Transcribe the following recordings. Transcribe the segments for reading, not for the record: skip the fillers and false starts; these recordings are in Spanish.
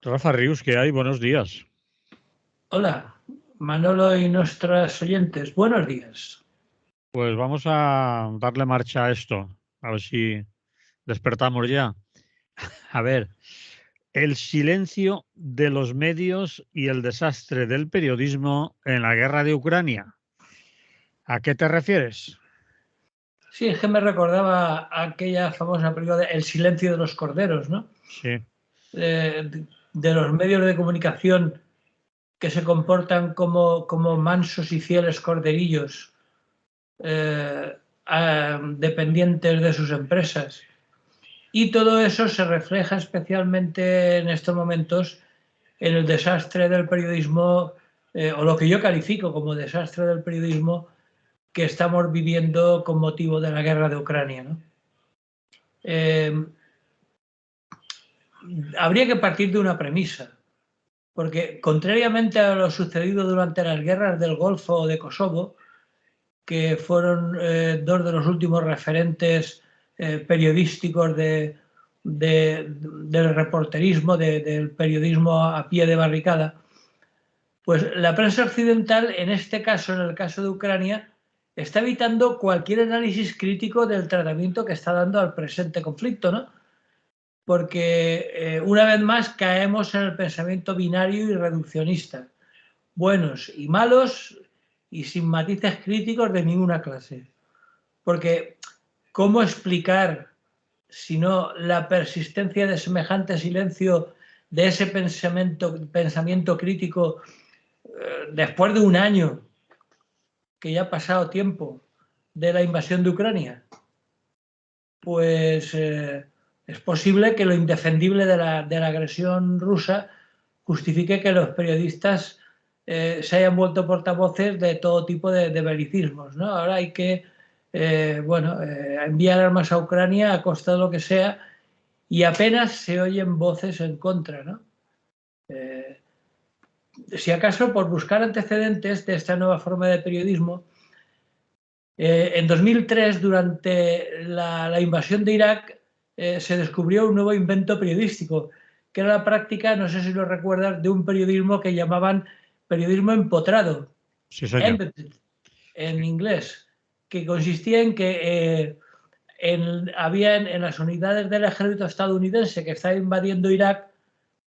Rafa Rius, ¿qué hay? Buenos días. Hola, Manolo y nuestros oyentes. Buenos días. Pues vamos a darle marcha a esto, a ver si despertamos ya. A ver, el silencio de los medios y el desastre del periodismo en la guerra de Ucrania. ¿A qué te refieres? Sí, es que me recordaba aquella famosa película de El silencio de los corderos, ¿no? Sí. De los medios de comunicación que se comportan como mansos y fieles corderillos dependientes de sus empresas. Y todo eso se refleja especialmente en estos momentos en el desastre del periodismo, o lo que yo califico como desastre del periodismo que estamos viviendo con motivo de la guerra de Ucrania, ¿no? Habría que partir de una premisa, porque contrariamente a lo sucedido durante las guerras del Golfo o de Kosovo, que fueron dos de los últimos referentes periodísticos del reporterismo, del periodismo a pie de barricada, pues la prensa occidental, en este caso, en el caso de Ucrania, está evitando cualquier análisis crítico del tratamiento que está dando al presente conflicto, ¿no? Porque una vez más caemos en el pensamiento binario y reduccionista, buenos y malos y sin matices críticos de ninguna clase. Porque ¿cómo explicar, si no la persistencia de semejante silencio de ese pensamiento crítico después de un año que ya ha pasado tiempo de la invasión de Ucrania? Pues es posible que lo indefendible de la agresión rusa justifique que los periodistas se hayan vuelto portavoces de todo tipo de belicismos, ¿no? Ahora hay que enviar armas a Ucrania a costa de lo que sea y apenas se oyen voces en contra, ¿no? Si acaso, por buscar antecedentes de esta nueva forma de periodismo, en 2003, durante la invasión de Irak, se descubrió un nuevo invento periodístico, que era la práctica, no sé si lo recuerdas, de un periodismo que llamaban periodismo empotrado, Sí, señor. embedded, en inglés, que consistía en que había en las unidades del ejército estadounidense que estaba invadiendo Irak,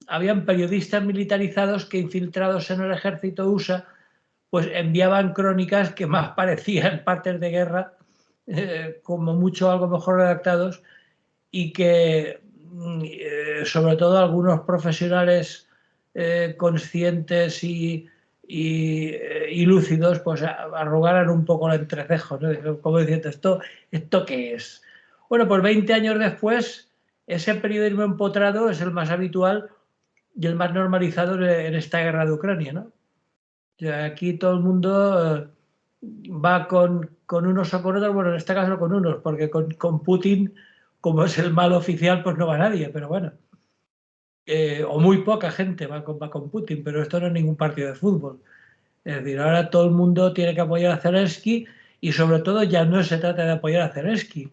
habían periodistas militarizados que, infiltrados en el ejército USA, pues enviaban crónicas que más parecían partes de guerra, como mucho algo mejor redactados, y que sobre todo algunos profesionales conscientes y lúcidos pues arrugaran un poco el entrecejo, ¿no? Como diciendo, ¿esto qué es? Bueno, pues 20 años después, ese periodismo empotrado es el más habitual y el más normalizado en esta guerra de Ucrania, ¿no? O sea, aquí todo el mundo va con unos o con otros, bueno, en este caso con unos, porque con Putin, como es el mal oficial, pues no va nadie, pero bueno. O muy poca gente va con Putin, pero esto no es ningún partido de fútbol. Es decir, ahora todo el mundo tiene que apoyar a Zelensky y sobre todo ya no se trata de apoyar a Zelensky,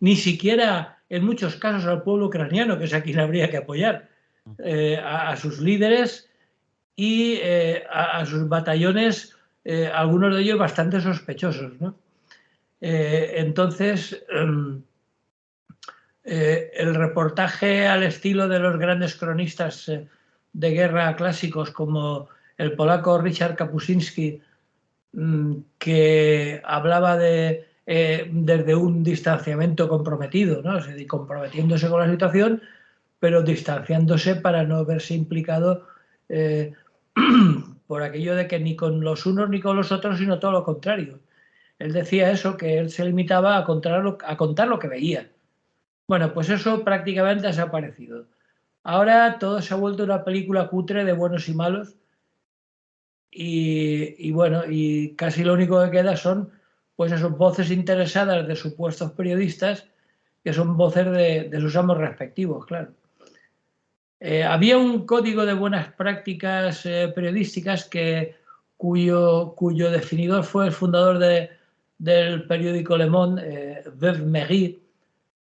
ni siquiera en muchos casos al pueblo ucraniano, que es a quien habría que apoyar, a sus líderes y a sus batallones, algunos de ellos bastante sospechosos, ¿no? Entonces, el reportaje al estilo de los grandes cronistas de guerra clásicos como el polaco Richard Kapuscinski, que hablaba desde un distanciamiento comprometido, ¿no? O sea, comprometiéndose con la situación, pero distanciándose para no verse implicado por aquello de que ni con los unos ni con los otros, sino todo lo contrario. Él decía eso, que él se limitaba a contar lo que veía. Bueno, pues eso prácticamente ha desaparecido. Ahora todo se ha vuelto una película cutre de buenos y malos y bueno, y casi lo único que queda son pues esas voces interesadas de supuestos periodistas que son voces de sus amos respectivos, claro. Había un código de buenas prácticas periodísticas cuyo definidor fue el fundador del periódico Le Monde, Veuve Méry,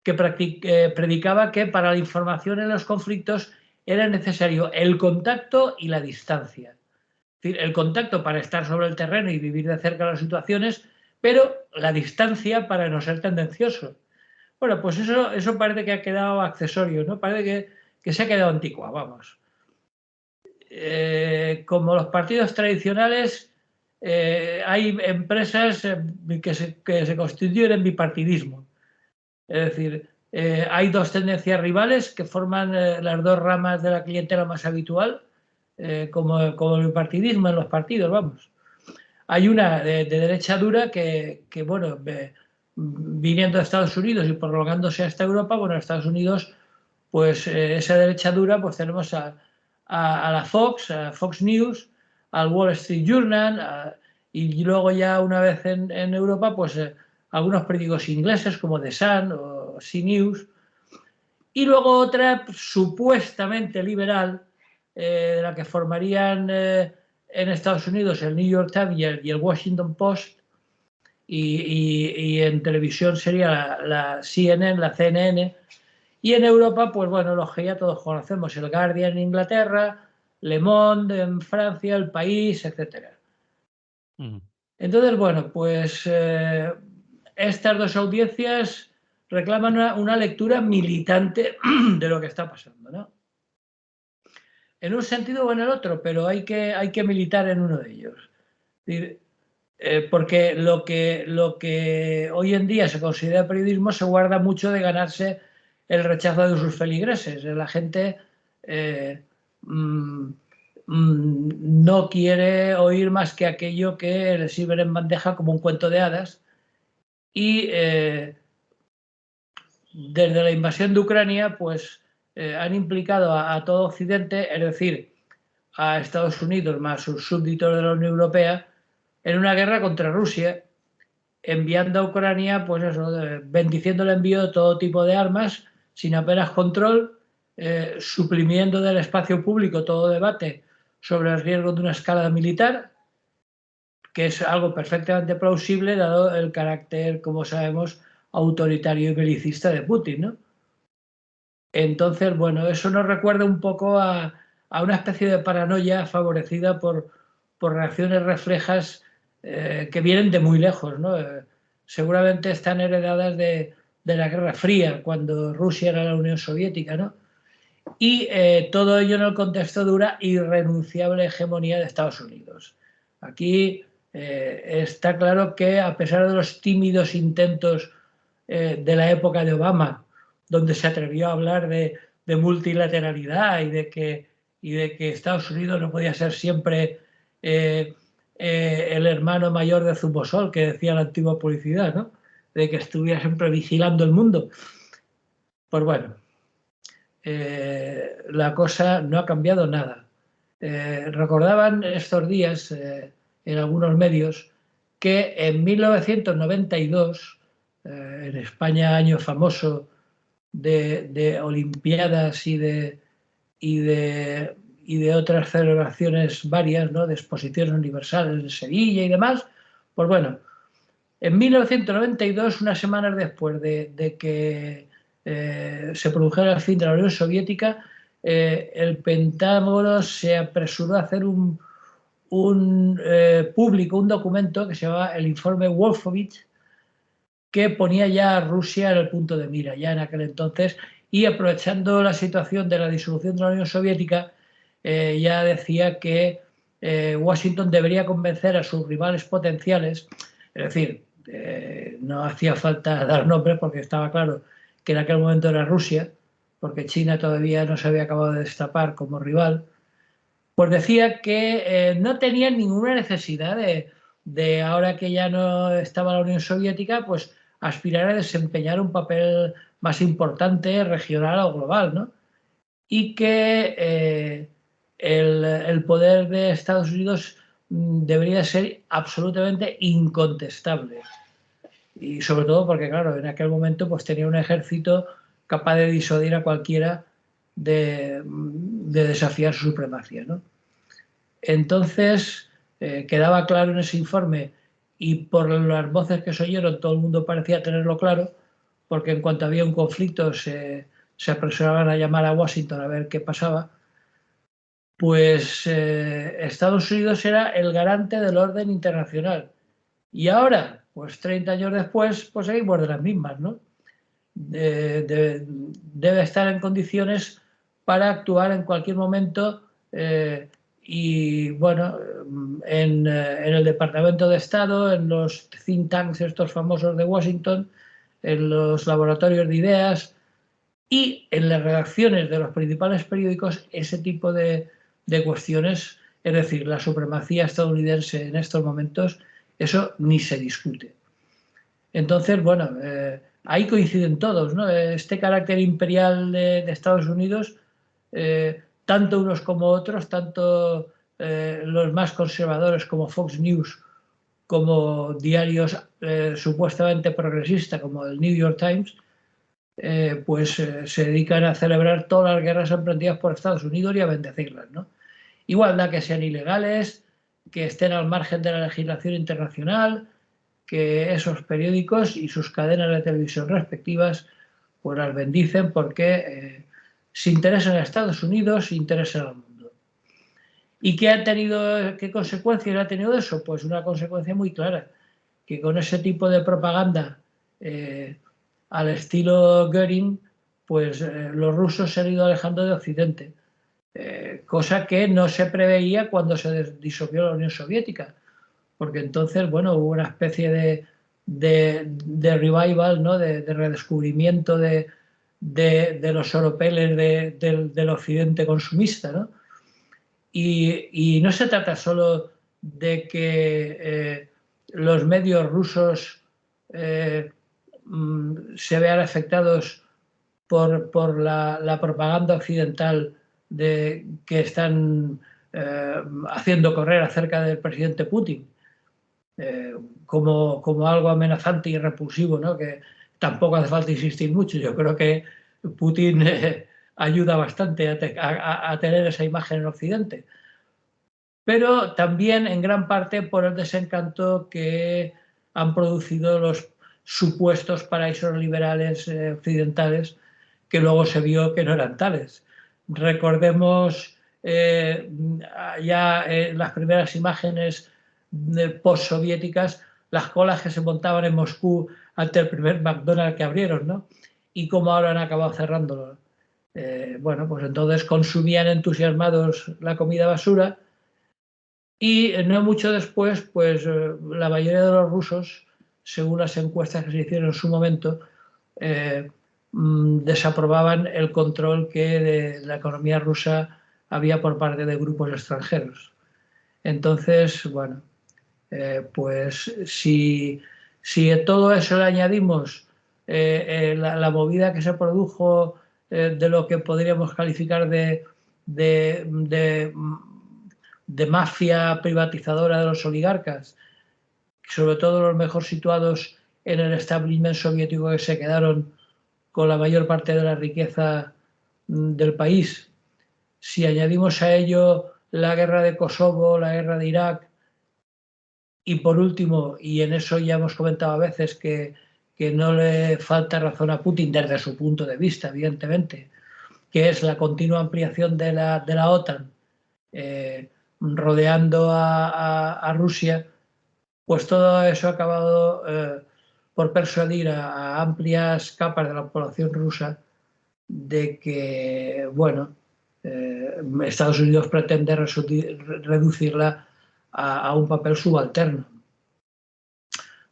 que predicaba que para la información en los conflictos era necesario el contacto y la distancia. Es decir, el contacto para estar sobre el terreno y vivir de cerca las situaciones, pero la distancia para no ser tendencioso. Bueno, pues eso parece que ha quedado accesorio, ¿no? Parece que se ha quedado anticuado, vamos. Como los partidos tradicionales, hay empresas que se constituyen en bipartidismo. Es decir, hay dos tendencias rivales que forman las dos ramas de la clientela más habitual, como el bipartidismo en los partidos, vamos. Hay una de derecha dura que bueno, viniendo de Estados Unidos y prolongándose hasta Europa, bueno, Estados Unidos, pues esa derecha dura, pues tenemos a la Fox, a Fox News, al Wall Street Journal, y luego ya una vez en Europa, pues algunos periódicos ingleses como The Sun o CNews, y luego otra supuestamente liberal, de la que formarían en Estados Unidos el New York Times y el Washington Post, y en televisión sería la CNN, la CNN, y en Europa, pues bueno, los que ya todos conocemos, el Guardian en Inglaterra, Le Monde en Francia, El País, etc. Entonces, bueno, pues estas dos audiencias reclaman una lectura militante de lo que está pasando, ¿no? En un sentido o en el otro, pero hay que militar en uno de ellos. Es decir, porque lo que hoy en día se considera periodismo se guarda mucho de ganarse el rechazo de sus feligreses. La gente no quiere oír más que aquello que le sirven en bandeja como un cuento de hadas. Y desde la invasión de Ucrania, pues han implicado a todo Occidente, es decir, a Estados Unidos más sus súbditos de la Unión Europea, en una guerra contra Rusia, enviando a Ucrania, pues eso, bendiciendo el envío de todo tipo de armas, sin apenas control, suprimiendo del espacio público todo debate sobre el riesgo de una escalada militar, que es algo perfectamente plausible dado el carácter, como sabemos, autoritario y belicista de Putin, ¿no? Entonces, bueno, eso nos recuerda un poco a una especie de paranoia favorecida por reacciones reflejas que vienen de muy lejos, ¿no? Seguramente están heredadas de la Guerra Fría, cuando Rusia era la Unión Soviética, ¿no? Y todo ello en el contexto de una irrenunciable hegemonía de Estados Unidos. Aquí está claro que, a pesar de los tímidos intentos de la época de Obama, donde se atrevió a hablar de multilateralidad y de que Estados Unidos no podía ser siempre el hermano mayor de Zumosol, que decía la antigua publicidad, ¿no? De que estuviera siempre vigilando el mundo. Pues bueno, la cosa no ha cambiado nada. Recordaban estos días en algunos medios que en 1992, en España, año famoso de Olimpiadas y de otras celebraciones varias, ¿no? De exposiciones universales de Sevilla y demás, pues bueno, en 1992, unas semanas después de que se produjera el fin de la Unión Soviética, el Pentágono se apresuró a hacer un documento que se llamaba el informe Wolfowitz, que ponía ya a Rusia en el punto de mira, ya en aquel entonces, y aprovechando la situación de la disolución de la Unión Soviética, ya decía que Washington debería convencer a sus rivales potenciales, es decir, no hacía falta dar nombres porque estaba claro que en aquel momento era Rusia, porque China todavía no se había acabado de destapar como rival, pues decía que no tenían ninguna necesidad de, ahora que ya no estaba la Unión Soviética, pues aspirar a desempeñar un papel más importante, regional o global, ¿no? Y que el poder de Estados Unidos debería ser absolutamente incontestable. Y sobre todo porque, claro, en aquel momento pues tenía un ejército capaz de disuadir a cualquiera de desafiar su supremacía, ¿no? Entonces, quedaba claro en ese informe, y por las voces que se oyeron todo el mundo parecía tenerlo claro, porque en cuanto había un conflicto se apresuraban a llamar a Washington a ver qué pasaba, pues Estados Unidos era el garante del orden internacional. Y ahora, pues 30 años después, pues seguimos de las mismas, ¿no? Debe estar en condiciones para actuar en cualquier momento y, bueno, en el Departamento de Estado, en los think tanks estos famosos de Washington, en los laboratorios de ideas y en las redacciones de los principales periódicos, ese tipo de cuestiones, es decir, la supremacía estadounidense en estos momentos, eso ni se discute. Entonces, bueno, ahí coinciden todos, ¿no? Este carácter imperial de Estados Unidos, tanto unos como otros, tanto los más conservadores como Fox News, como diarios supuestamente progresistas como el New York Times, pues se dedican a celebrar todas las guerras emprendidas por Estados Unidos y a bendecirlas, ¿no? Igualdad que sean ilegales, que estén al margen de la legislación internacional, que esos periódicos y sus cadenas de televisión respectivas pues las bendicen porque se interesan en Estados Unidos, se interesan al mundo. ¿Y qué consecuencias ha tenido eso? Pues una consecuencia muy clara, que con ese tipo de propaganda al estilo Göring, pues los rusos se han ido alejando de Occidente, cosa que no se preveía cuando se disolvió la Unión Soviética, porque entonces, bueno, hubo una especie de revival, ¿no? de redescubrimiento de los oropeles del occidente consumista, ¿no? Y no se trata solo de que los medios rusos se vean afectados por la propaganda occidental que están haciendo correr acerca del presidente Putin, como algo amenazante y repulsivo, ¿no? Que tampoco hace falta insistir mucho. Yo creo que Putin ayuda bastante a tener esa imagen en Occidente, pero también en gran parte por el desencanto que han producido los supuestos paraísos liberales occidentales, que luego se vio que no eran tales. Recordemos ya las primeras imágenes postsoviéticas, las colas que se montaban en Moscú ante el primer McDonald's que abrieron, ¿no? Y cómo ahora han acabado cerrándolo. Bueno, pues entonces consumían entusiasmados la comida basura y no mucho después, pues la mayoría de los rusos, según las encuestas que se hicieron en su momento, desaprobaban el control que de la economía rusa había por parte de grupos extranjeros. Entonces, bueno, pues si a todo eso le añadimos la movida que se produjo de lo que podríamos calificar de mafia privatizadora de los oligarcas, sobre todo los mejor situados en el establishment soviético, que se quedaron con la mayor parte de la riqueza del país. Si añadimos a ello la guerra de Kosovo, la guerra de Irak, y por último, y en eso ya hemos comentado a veces que no le falta razón a Putin desde su punto de vista, evidentemente, que es la continua ampliación de la OTAN, rodeando a Rusia, pues todo eso ha acabado por persuadir a amplias capas de la población rusa de que, bueno, Estados Unidos pretende reducirla a un papel subalterno.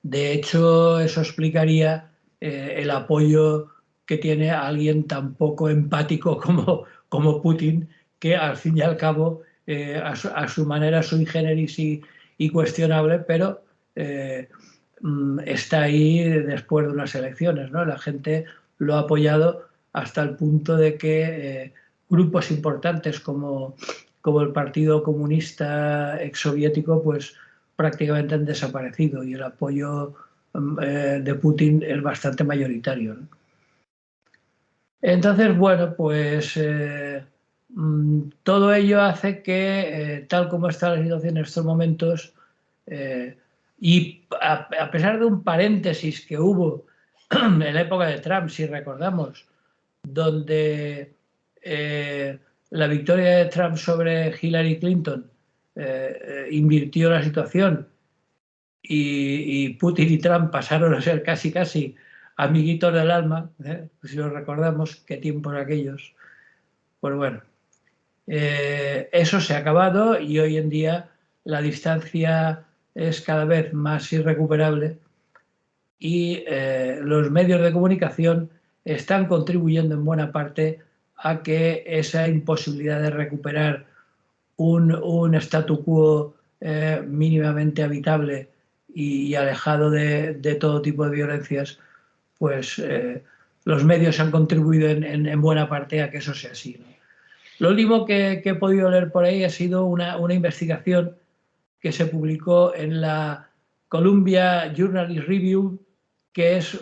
De hecho, eso explicaría el apoyo que tiene a alguien tan poco empático como Putin, que al fin y al cabo, a su manera sui generis y cuestionable, pero está ahí después de unas elecciones, ¿no? La gente lo ha apoyado hasta el punto de que grupos importantes como el Partido Comunista exsoviético, pues prácticamente han desaparecido y el apoyo de Putin es bastante mayoritario, ¿no? Entonces, bueno, pues todo ello hace que, tal como está la situación en estos momentos, y a pesar de un paréntesis que hubo en la época de Trump, si recordamos, donde la victoria de Trump sobre Hillary Clinton invirtió la situación y Putin y Trump pasaron a ser casi amiguitos del alma, si lo recordamos, qué tiempos aquellos. Pues bueno, eso se ha acabado y hoy en día la distancia es cada vez más irrecuperable y los medios de comunicación están contribuyendo en buena parte a que esa imposibilidad de recuperar un statu quo mínimamente habitable y alejado de todo tipo de violencias, pues los medios han contribuido en buena parte a que eso sea así, ¿no? Lo último que he podido leer por ahí ha sido una investigación que se publicó en la Columbia Journalist Review, que es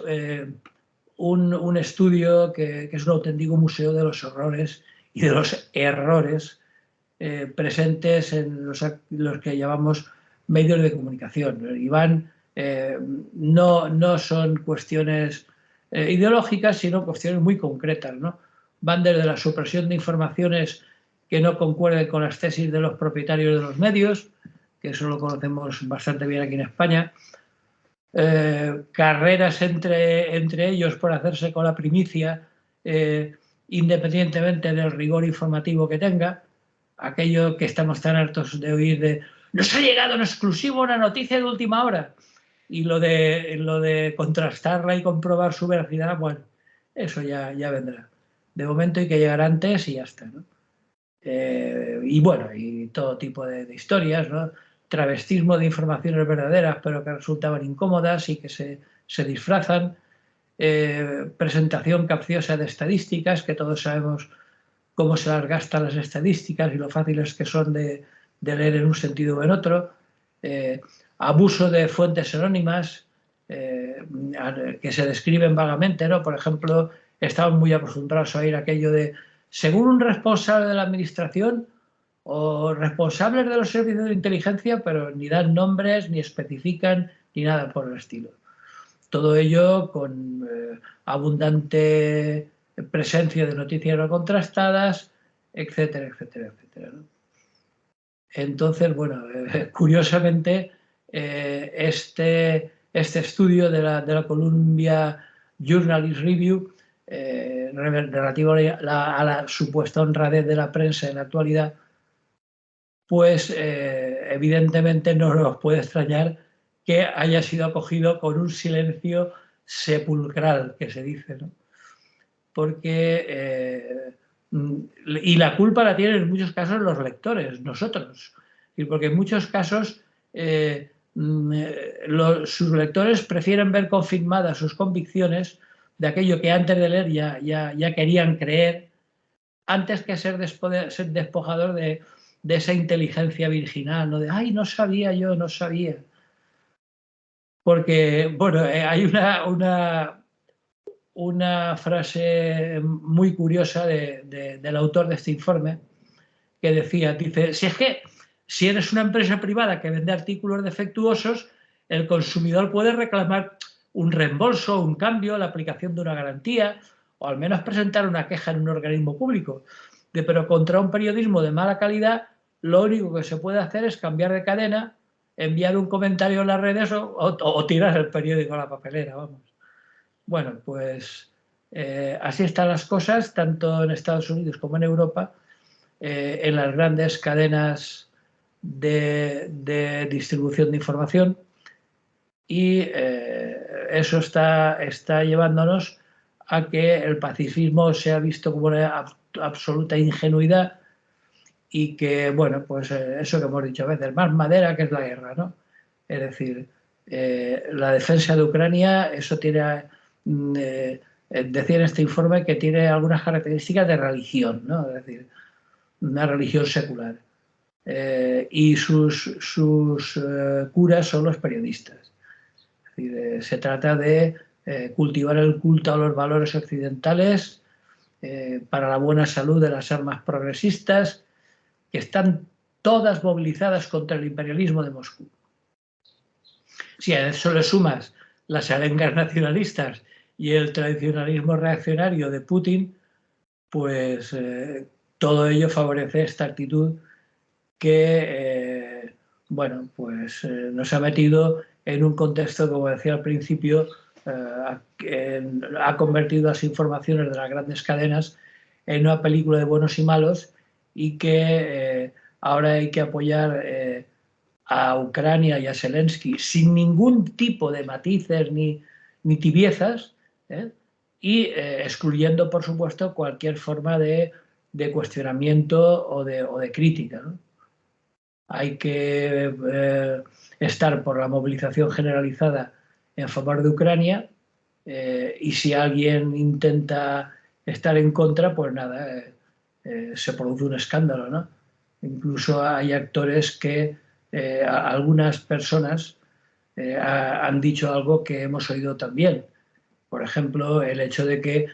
un estudio que es un auténtico museo de los horrores y de los errores presentes en los que llamamos medios de comunicación. Y van, no son cuestiones ideológicas, sino cuestiones muy concretas, ¿no? Van desde la supresión de informaciones que no concuerden con las tesis de los propietarios de los medios, que eso lo conocemos bastante bien aquí en España, carreras entre ellos por hacerse con la primicia, independientemente del rigor informativo que tenga, aquello que estamos tan hartos de oír de nos ha llegado en exclusivo una noticia de última hora, y lo de contrastarla y comprobar su veracidad, bueno, eso ya vendrá. De momento hay que llegar antes y ya está, ¿no? Y bueno, y todo tipo de historias, ¿no? Travestismo de informaciones verdaderas, pero que resultaban incómodas y que se disfrazan. Presentación capciosa de estadísticas, que todos sabemos cómo se las gastan las estadísticas y lo fáciles que son de leer en un sentido o en otro. Abuso de fuentes anónimas que se describen vagamente, ¿no? Por ejemplo, estamos muy acostumbrados a oír aquello de según un responsable de la administración o responsables de los servicios de inteligencia, pero ni dan nombres, ni especifican, ni nada por el estilo. Todo ello con abundante presencia de noticias no contrastadas, etcétera, etcétera, etcétera, ¿no? Entonces, bueno, curiosamente, este estudio de la Columbia Journalist Review relativo a la supuesta honradez de la prensa en la actualidad, pues evidentemente no nos puede extrañar que haya sido acogido con un silencio sepulcral, que se dice, ¿no? Porque y la culpa la tienen en muchos casos los lectores, nosotros, y porque en muchos casos sus lectores prefieren ver confirmadas sus convicciones de aquello que antes de leer ya querían creer, antes que ser despojador de esa inteligencia virginal, ¿no? De, ay, no sabía yo, no sabía. Porque, bueno, hay una frase muy curiosa del autor de este informe que decía, dice, si es que si eres una empresa privada que vende artículos defectuosos, el consumidor puede reclamar un reembolso, un cambio, la aplicación de una garantía o al menos presentar una queja en un organismo público. Pero contra un periodismo de mala calidad, lo único que se puede hacer es cambiar de cadena, enviar un comentario en las redes o tirar el periódico a la papelera, vamos. Bueno, pues así están las cosas, tanto en Estados Unidos como en Europa, en las grandes cadenas de distribución de información, y eso está llevándonos a que el pacifismo sea visto como una absoluta ingenuidad y que, bueno, pues eso que hemos dicho a veces, más madera que es la guerra, ¿no? Es decir, la defensa de Ucrania, eso tiene, decía en este informe que tiene algunas características de religión, ¿no? Es decir, una religión secular. Y sus curas son los periodistas. Es decir, se trata de cultivar el culto a los valores occidentales para la buena salud de las armas progresistas, que están todas movilizadas contra el imperialismo de Moscú. Si a eso le sumas las arengas nacionalistas y el tradicionalismo reaccionario de Putin, pues todo ello favorece esta actitud que, bueno, pues nos ha metido en un contexto, como decía al principio, ha convertido las informaciones de las grandes cadenas en una película de buenos y malos, y que ahora hay que apoyar a Ucrania y a Zelensky sin ningún tipo de matices ni tibiezas, y excluyendo, por supuesto, cualquier forma de cuestionamiento o de crítica, ¿no? Hay que estar por la movilización generalizada en favor de Ucrania, y si alguien intenta estar en contra, pues nada, se produce un escándalo, ¿no? Incluso hay actores que algunas personas han dicho algo que hemos oído también. Por ejemplo, el hecho de que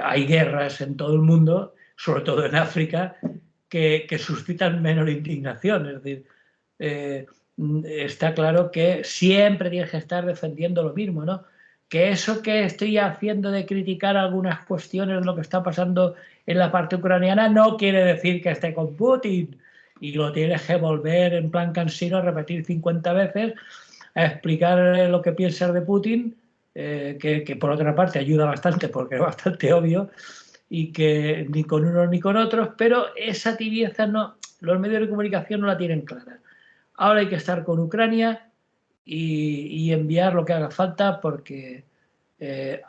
hay guerras en todo el mundo, sobre todo en África, que suscitan menor indignación. Es decir, eh, está claro que siempre tienes que estar defendiendo lo mismo, ¿no? Que eso que estoy haciendo de criticar algunas cuestiones de lo que está pasando en la parte ucraniana no quiere decir que esté con Putin, y lo tienes que volver en plan cansino a repetir 50 veces, a explicar lo que piensas de Putin, que por otra parte ayuda bastante porque es bastante obvio, y que ni con unos ni con otros, pero esa tibieza no, los medios de comunicación no la tienen clara. Ahora hay que estar con Ucrania y enviar lo que haga falta, porque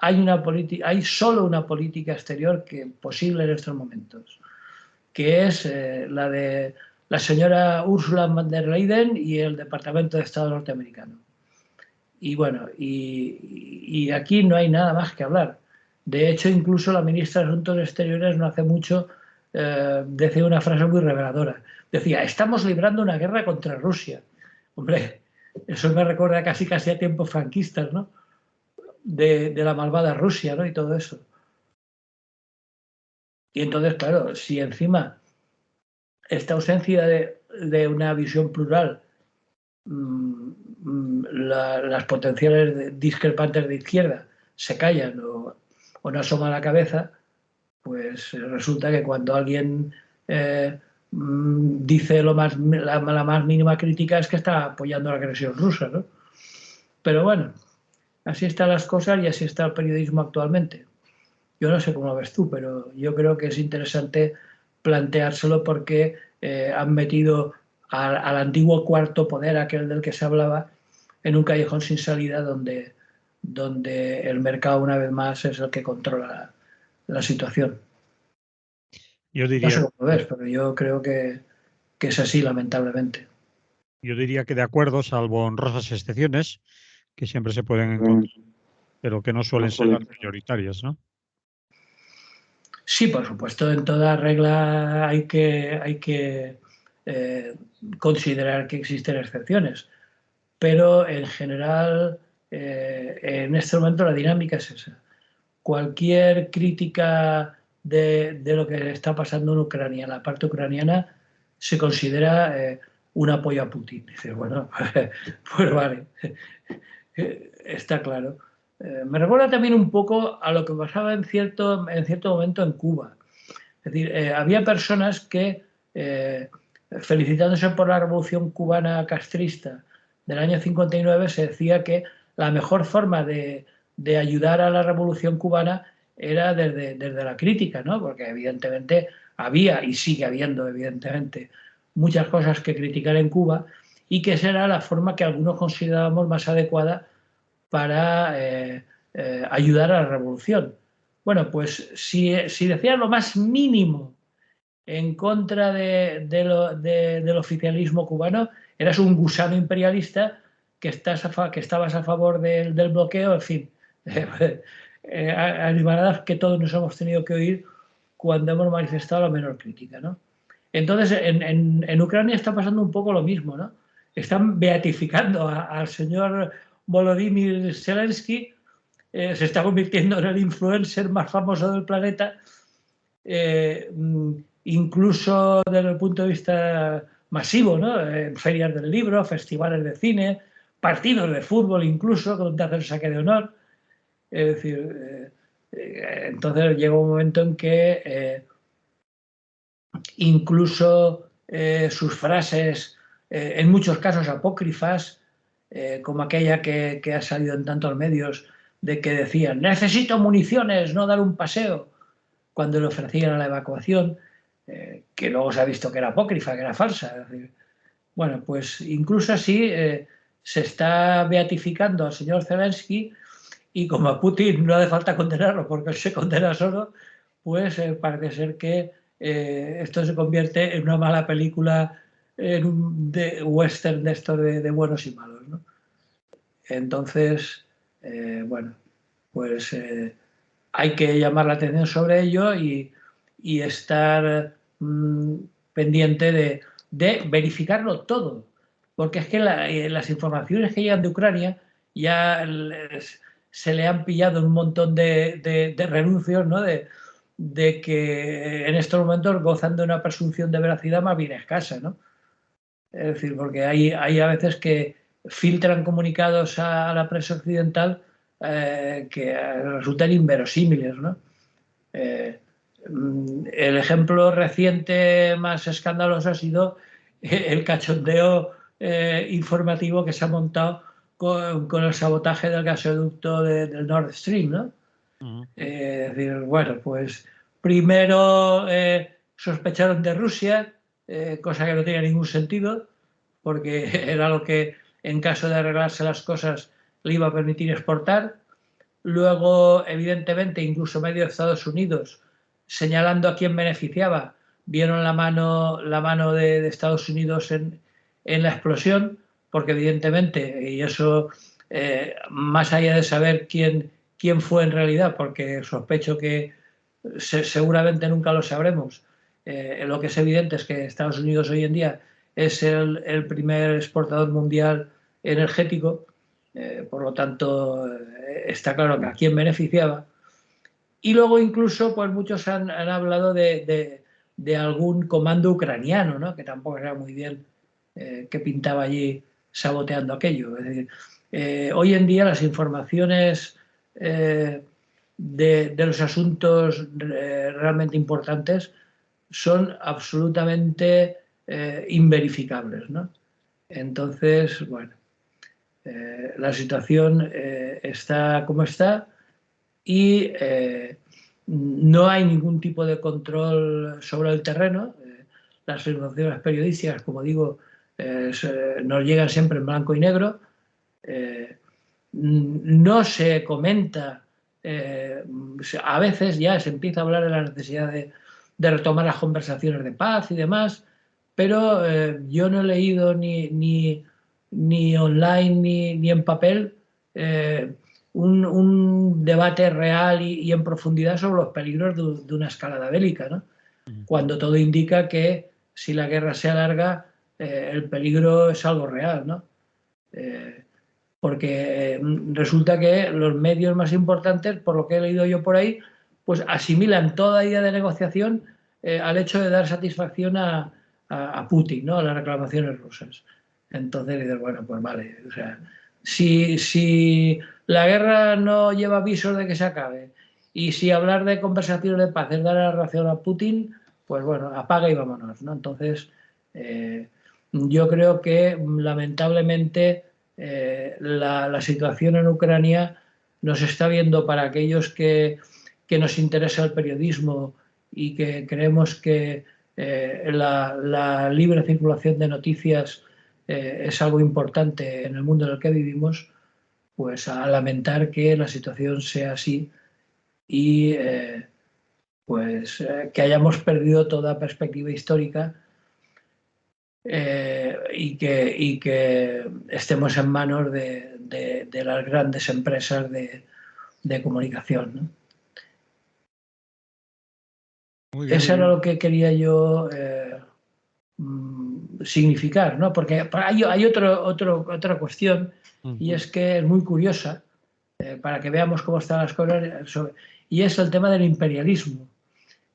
hay solo una política exterior posible en estos momentos, que es la de la señora Ursula von der Leyen y el Departamento de Estado norteamericano. Y bueno, y aquí no hay nada más que hablar. De hecho, incluso la ministra de Asuntos Exteriores no hace mucho decía una frase muy reveladora. Decía, estamos librando una guerra contra Rusia. Hombre, eso me recuerda casi a tiempos franquistas, ¿no? De la malvada Rusia, ¿no? Y todo eso. Y entonces, claro, si encima esta ausencia de una visión plural, las potenciales discrepantes de izquierda se callan o no asoman la cabeza, pues resulta que cuando alguien dice la más mínima crítica, es que está apoyando la agresión rusa, ¿no? Pero bueno, así están las cosas y así está el periodismo actualmente. Yo no sé cómo lo ves tú, pero yo creo que es interesante planteárselo, porque han metido al antiguo cuarto poder, aquel del que se hablaba, en un callejón sin salida donde el mercado una vez más es el que controla la situación. Yo No sé diría, cómo lo ves, pero yo creo que es así, lamentablemente. yo diría que de acuerdo, salvo honrosas excepciones, que siempre se pueden encontrar, pero que no suelen ser las mayoritarias, ¿no? Sí, por supuesto, en toda regla hay que considerar que existen excepciones, pero en general, en este momento la dinámica es esa. Cualquier crítica de lo que está pasando en Ucrania, en la parte ucraniana, se considera un apoyo a Putin. Dices, bueno, pues vale, está claro. Me recuerda también un poco a lo que pasaba en cierto momento en Cuba. Es decir, había personas que, felicitándose por la revolución cubana castrista del año 59, se decía que la mejor forma de ayudar a la revolución cubana era desde la crítica, ¿no? Porque evidentemente había y sigue habiendo, evidentemente, muchas cosas que criticar en Cuba, y que esa era la forma que algunos considerábamos más adecuada para ayudar a la revolución. Bueno, pues si decías lo más mínimo en contra del oficialismo cubano, eras un gusano imperialista que estabas a favor del bloqueo, en fin, animaladas que todos nos hemos tenido que oír cuando hemos manifestado la menor crítica, ¿no? Entonces, en Ucrania está pasando un poco lo mismo, ¿no? Están beatificando al señor Volodymyr Zelensky, se está convirtiendo en el influencer más famoso del planeta, incluso desde el punto de vista masivo, ¿no? Ferias del libro, festivales de cine, partidos de fútbol incluso, donde hacen saque de honor. Es decir, entonces llega un momento en que incluso sus frases, en muchos casos apócrifas, como aquella que ha salido en tantos medios, de que decían, necesito municiones, no dar un paseo, cuando le ofrecían a la evacuación, que luego se ha visto que era apócrifa, que era falsa. Es decir, bueno, pues incluso así se está beatificando al señor Zelensky, y como a Putin no hace falta condenarlo porque él se condena solo, pues parece ser que esto se convierte en una mala película, en un western de esto de buenos y malos, ¿no? Entonces, bueno, pues hay que llamar la atención sobre ello y estar pendiente de verificarlo todo, porque es que las informaciones que llegan de Ucrania ya se le han pillado un montón de renuncios, ¿no? De que en estos momentos gozan de una presunción de veracidad más bien escasa, ¿no? Es decir, porque hay a veces que filtran comunicados a la prensa occidental que resultan inverosímiles, ¿no? El ejemplo reciente más escandaloso ha sido el cachondeo informativo que se ha montado con el sabotaje del gasoducto del Nord Stream, ¿no? Es decir, bueno, pues primero sospecharon de Rusia, cosa que no tenía ningún sentido, porque era lo que en caso de arreglarse las cosas le iba a permitir exportar. Luego, evidentemente, incluso medio de Estados Unidos, señalando a quién beneficiaba, vieron la mano de Estados Unidos en la explosión, porque evidentemente, y eso más allá de saber quién fue en realidad, porque sospecho que seguramente nunca lo sabremos, lo que es evidente es que Estados Unidos hoy en día es el primer exportador mundial energético, por lo tanto está claro que a quién beneficiaba. Y luego incluso pues muchos han hablado de algún comando ucraniano, ¿no? Que tampoco era muy bien que pintaba allí saboteando aquello. Es decir, hoy en día las informaciones de los asuntos realmente importantes son absolutamente inverificables, ¿no? Entonces, bueno, la situación está como está y no hay ningún tipo de control sobre el terreno. Las informaciones periodísticas, como digo, nos llegan siempre en blanco y negro. No se comenta, a veces ya se empieza a hablar de la necesidad de retomar las conversaciones de paz y demás, pero yo no he leído ni online ni en papel un debate real y en profundidad sobre los peligros de una escalada bélica, ¿no? Cuando todo indica que si la guerra se alarga, el peligro es algo real, ¿no? Porque resulta que los medios más importantes, por lo que he leído yo por ahí, pues asimilan toda idea de negociación al hecho de dar satisfacción a Putin, ¿no? A las reclamaciones rusas. Entonces dices, bueno, pues vale, o sea, si la guerra no lleva avisos de que se acabe y si hablar de conversaciones de paz es dar la razón a Putin, pues bueno, apaga y vámonos, ¿no? Entonces, yo creo que lamentablemente la situación en Ucrania nos está viendo para aquellos que nos interesa el periodismo y que creemos que la libre circulación de noticias es algo importante en el mundo en el que vivimos, pues a lamentar que la situación sea así y pues que hayamos perdido toda perspectiva histórica y que estemos en manos de las grandes empresas de comunicación, ¿no? Muy bien, muy Eso era bien. lo que quería yo significar, ¿no? Porque hay otra cuestión y es que es muy curiosa para que veamos cómo están las cosas y es el tema del imperialismo.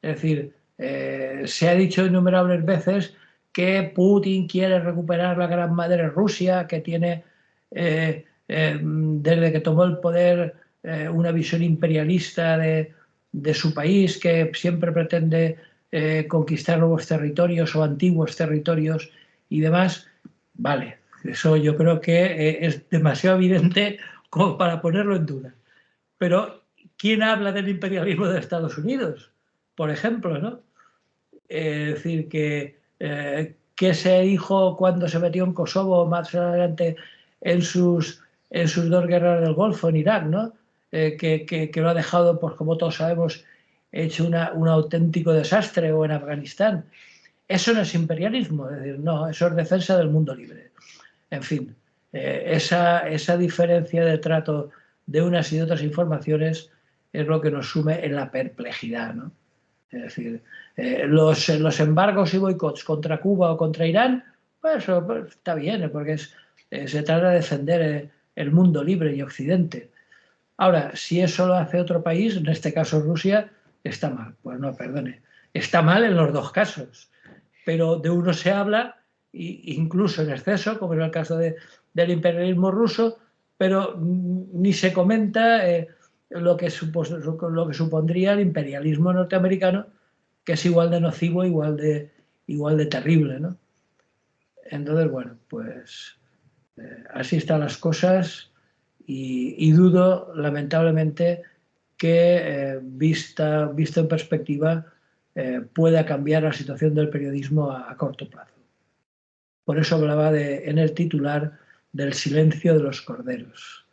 Es decir, se ha dicho innumerables veces que Putin quiere recuperar la gran madre Rusia, que tiene, desde que tomó el poder, una visión imperialista de su país, que siempre pretende conquistar nuevos territorios o antiguos territorios y demás. Vale, eso yo creo que es demasiado evidente como para ponerlo en duda. Pero, ¿quién habla del imperialismo de Estados Unidos? Por ejemplo, ¿no? Es decir, que se dijo cuando se metió en Kosovo, más adelante en sus dos guerras del Golfo, en Irak, ¿no? Que lo ha dejado, pues como todos sabemos, hecho un auténtico desastre, o en Afganistán. Eso no es imperialismo, es decir, no, eso es defensa del mundo libre. En fin, esa diferencia de trato de unas y de otras informaciones es lo que nos sume en la perplejidad, ¿no? Es decir, los embargos y boicots contra Cuba o contra Irán, pues eso pues, está bien, porque se trata de defender el mundo libre y Occidente. Ahora, si eso lo hace otro país, en este caso Rusia, está mal. Pues no, perdone. Está mal en los dos casos, pero de uno se habla, incluso en exceso, como es el caso del imperialismo ruso, pero ni se comenta lo que supondría el imperialismo norteamericano, que es igual de nocivo, igual de terrible, ¿no? Entonces, bueno, pues así están las cosas y dudo, lamentablemente, que visto en perspectiva pueda cambiar la situación del periodismo a corto plazo. Por eso hablaba en el titular del silencio de los corderos,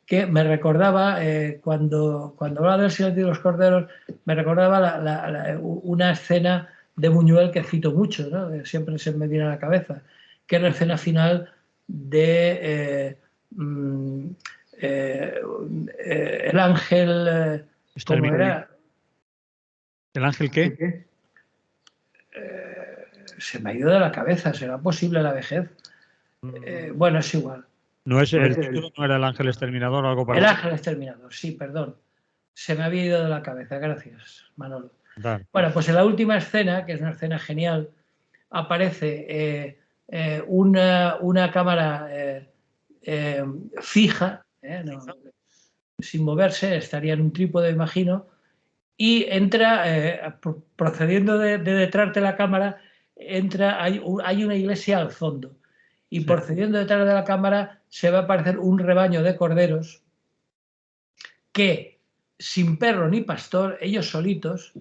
que me recordaba, cuando hablaba del silencio de los corderos, me recordaba una escena de Buñuel que cito mucho, ¿no? Siempre se me viene a la cabeza, que es la escena final de El ángel, ¿cómo era? ¿El ángel qué? Se me ha ido de la cabeza, ¿será posible la vejez? Bueno, es igual. No es el título, no era El ángel exterminador o algo El parecido. ángel exterminador, sí, perdón. Se me había ido de la cabeza, gracias, Manolo. Dar. Bueno, pues en la última escena, que es una escena genial, aparece una cámara fija, sin moverse, estaría en un trípode, imagino, y entra, procediendo de detrás de la cámara, hay una iglesia al fondo, y sí, procediendo detrás de la cámara se va a aparecer un rebaño de corderos que, sin perro ni pastor, ellos solitos,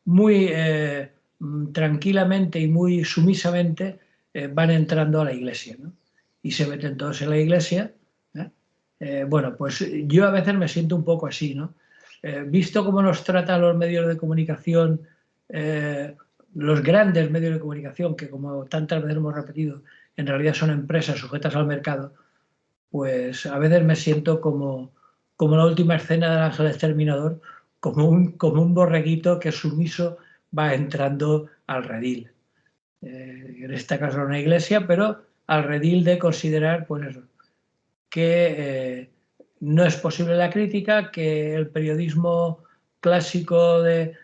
muy tranquilamente y muy sumisamente, van entrando a la iglesia, ¿no? Y se meten todos en la iglesia. Bueno, pues yo a veces me siento un poco así, ¿no? Visto cómo nos tratan los medios de comunicación, los grandes medios de comunicación, que como tantas veces hemos repetido, en realidad son empresas sujetas al mercado, pues a veces me siento como la última escena del ángel exterminador, como un borreguito que sumiso va entrando al redil. En este caso una iglesia, pero al redil de considerar, pues eso, que no es posible la crítica, que el periodismo clásico de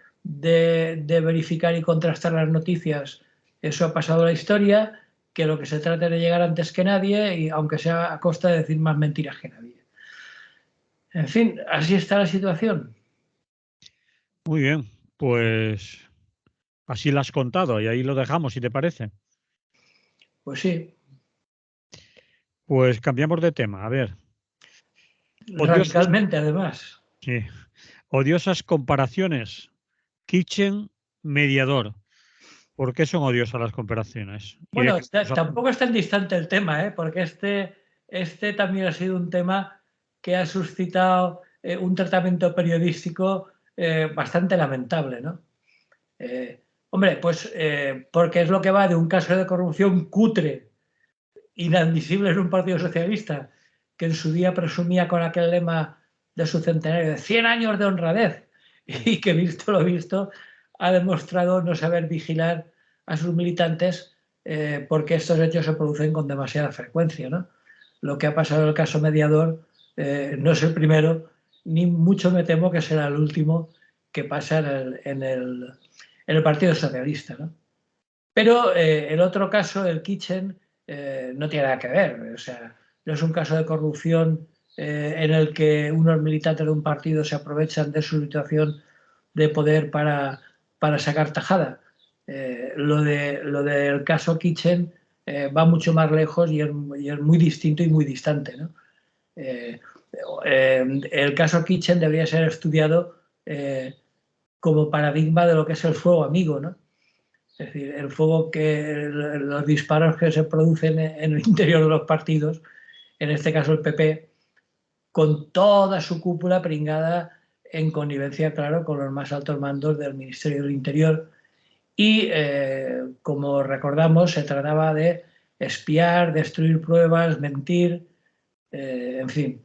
verificar y contrastar las noticias, eso ha pasado a la historia, que lo que se trata es de llegar antes que nadie, y aunque sea a costa de decir más mentiras que nadie. En fin, así está la situación. Muy bien, pues así lo has contado y ahí lo dejamos, si te parece. Pues sí. Pues cambiamos de tema. A ver. Radicalmente, además. Sí. Odiosas comparaciones. Kitchen, mediador. ¿Por qué son odiosas las comparaciones? Bueno, tampoco es tan distante el tema, porque este también ha sido un tema que ha suscitado un tratamiento periodístico bastante lamentable, ¿no? Hombre, pues porque es lo que va de un caso de corrupción cutre, inadmisible en un partido socialista, que en su día presumía con aquel lema de su centenario de 100 años de honradez, y que visto lo visto ha demostrado no saber vigilar a sus militantes, porque estos hechos se producen con demasiada frecuencia, ¿no? Lo que ha pasado en el caso mediador no es el primero, ni mucho me temo que será el último que pasa en el Partido Socialista, ¿no? Pero el otro caso, el Kitchen, no tiene nada que ver. O sea, no es un caso de corrupción en el que unos militantes de un partido se aprovechan de su situación de poder para sacar tajada. Lo del caso Kitchen va mucho más lejos y es muy distinto y muy distante, ¿no? El caso Kitchen debería ser estudiado como paradigma de lo que es el fuego amigo, ¿no? Es decir, el fuego los disparos que se producen en el interior de los partidos, en este caso el PP, con toda su cúpula pringada en connivencia, claro, con los más altos mandos del Ministerio del Interior. Y, como recordamos, se trataba de espiar, destruir pruebas, mentir, en fin.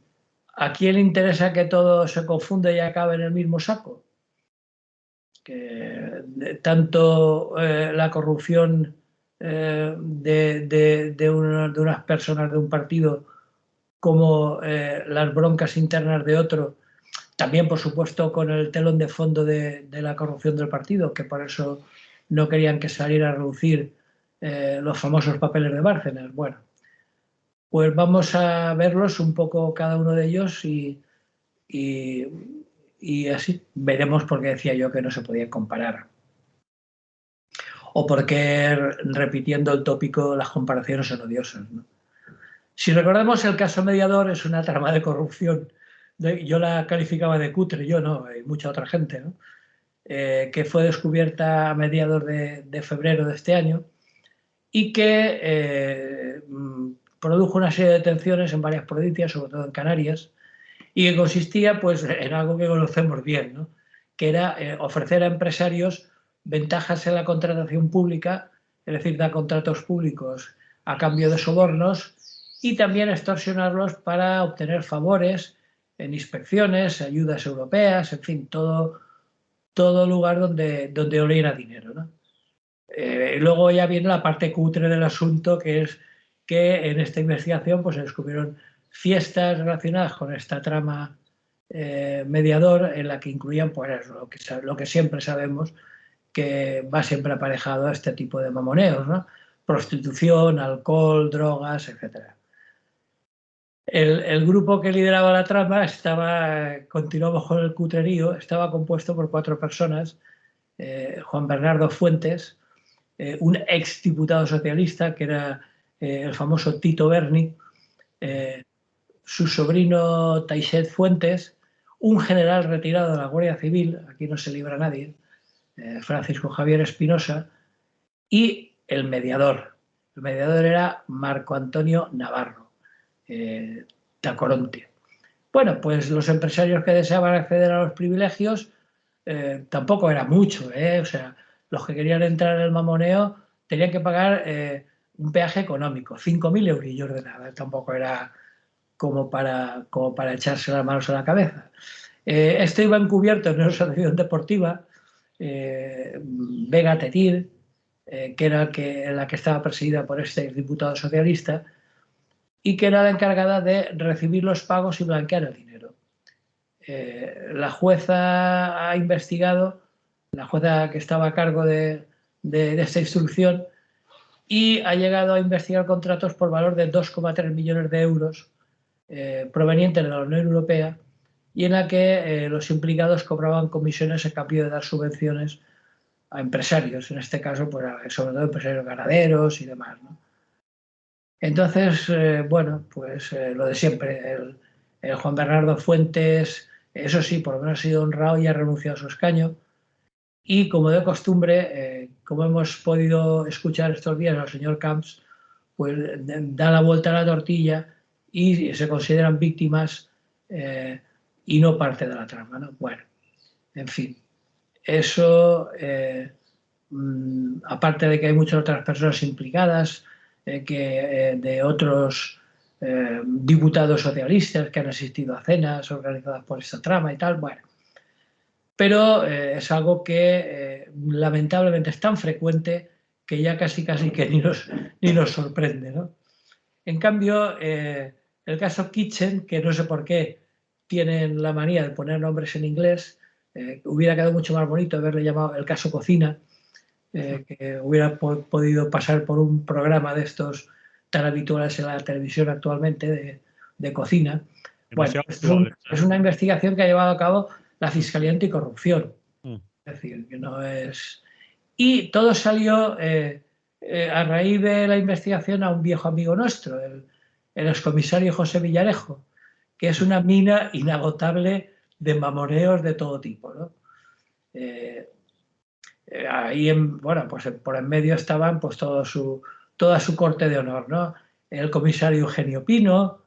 ¿A quién le interesa que todo se confunda y acabe en el mismo saco? Que tanto la corrupción de unas personas de un partido como las broncas internas de otro, también por supuesto con el telón de fondo de la corrupción del partido, que por eso no querían que saliera a relucir los famosos papeles de Bárcenas. Bueno, pues vamos a verlos un poco cada uno de ellos y así veremos por qué decía yo que no se podían comparar. O porque, repitiendo el tópico, las comparaciones son odiosas, ¿no? Si recordamos, el caso Mediador es una trama de corrupción. Yo la calificaba de cutre, yo no, hay mucha otra gente, ¿no? Que fue descubierta a mediados de febrero de este año y que produjo una serie de detenciones en varias provincias, sobre todo en Canarias, y que consistía pues, en algo que conocemos bien, ¿no? Que era ofrecer a empresarios ventajas en la contratación pública, es decir, dar contratos públicos a cambio de sobornos y también extorsionarlos para obtener favores en inspecciones, ayudas europeas, en fin, todo lugar donde oliera dinero, ¿no? Luego ya viene la parte cutre del asunto, que es que en esta investigación pues, se descubrieron fiestas relacionadas con esta trama mediador, en la que incluían pues, lo que siempre sabemos que va siempre aparejado a este tipo de mamoneos, ¿no? Prostitución, alcohol, drogas, etc. El grupo que lideraba la trama continuamos con el cutrerío, estaba compuesto por 4 personas: Juan Bernardo Fuentes, un ex diputado socialista, que era el famoso Tito Berni, su sobrino Taixet Fuentes, un general retirado de la Guardia Civil, aquí no se libra nadie, Francisco Javier Espinosa, y el mediador. El mediador era Marco Antonio Navarro, Tacoronte. Bueno, pues los empresarios que deseaban acceder a los privilegios tampoco era mucho, o sea, los que querían entrar en el mamoneo tenían que pagar un peaje económico, 5.000 eurillos de nada, tampoco era como para echarse las manos a la cabeza. Esto iba encubierto en una asociación deportiva, Vega Tetir, que era la que estaba presidida por este diputado socialista y que era la encargada de recibir los pagos y blanquear el dinero. La jueza ha investigado, la jueza que estaba a cargo de esta instrucción, y ha llegado a investigar contratos por valor de 2,3 millones de euros provenientes de la Unión Europea, y en la que los implicados cobraban comisiones a cambio de dar subvenciones a empresarios, en este caso pues, sobre todo empresarios ganaderos y demás, ¿no? Entonces, bueno, pues lo de siempre, el Juan Bernardo Fuentes, eso sí, por lo menos ha sido honrado y ha renunciado a su escaño. Y como de costumbre, como hemos podido escuchar estos días al señor Camps, pues da la vuelta a la tortilla y se consideran víctimas y no parte de la trama, ¿no? Bueno, en fin, eso, aparte de que hay muchas otras personas implicadas, de otros diputados socialistas que han asistido a cenas organizadas por esta trama y tal, bueno. Pero es algo que lamentablemente es tan frecuente que ya casi que ni nos sorprende, ¿no? En cambio, el caso Kitchen, que no sé por qué tienen la manía de poner nombres en inglés, hubiera quedado mucho más bonito haberle llamado el caso Cocina, que hubiera podido pasar por un programa de estos tan habituales en la televisión actualmente de cocina. Bueno, Demasiado esto actuales. es una investigación que ha llevado a cabo la Fiscalía Anticorrupción. Mm. Es decir, que no es... Y todo salió a raíz de la investigación a un viejo amigo nuestro, el excomisario José Villarejo, que es una mina inagotable de mamoreos de todo tipo, ¿no? Ahí, bueno, pues por en medio estaban pues toda su corte de honor, ¿no? El comisario Eugenio Pino,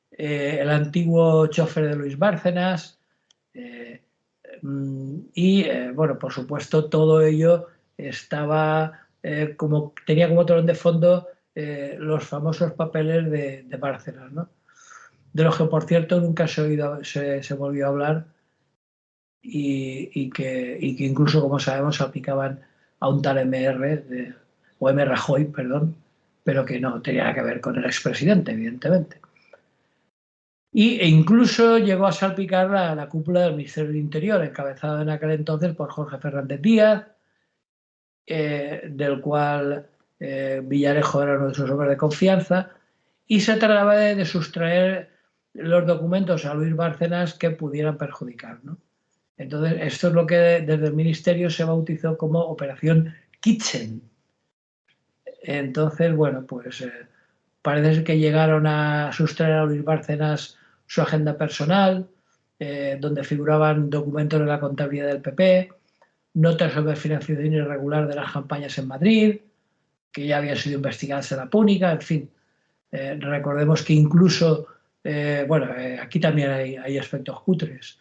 el antiguo chofer de Luis Bárcenas, bueno, por supuesto, todo ello estaba tenía como telón de fondo los famosos papeles de Bárcenas, ¿no? De los que, por cierto, nunca se volvió a hablar y que incluso, como sabemos, aplicaban a un tal o M. Rajoy, perdón, pero que no tenía nada que ver con el expresidente, evidentemente. E incluso llegó a salpicar la cúpula del Ministerio del Interior, encabezada en aquel entonces por Jorge Fernández Díaz, del cual Villarejo era uno de sus hombres de confianza, y se trataba de sustraer los documentos a Luis Bárcenas que pudieran perjudicar, ¿no? Entonces, esto es lo que desde el Ministerio se bautizó como Operación Kitchen. Entonces, bueno, pues parece que llegaron a sustraer a Luis Bárcenas su agenda personal, donde figuraban documentos de la contabilidad del PP, notas sobre financiación irregular de las campañas en Madrid, que ya habían sido investigadas en la Púnica, en fin. Recordemos que incluso, aquí también hay aspectos cutres.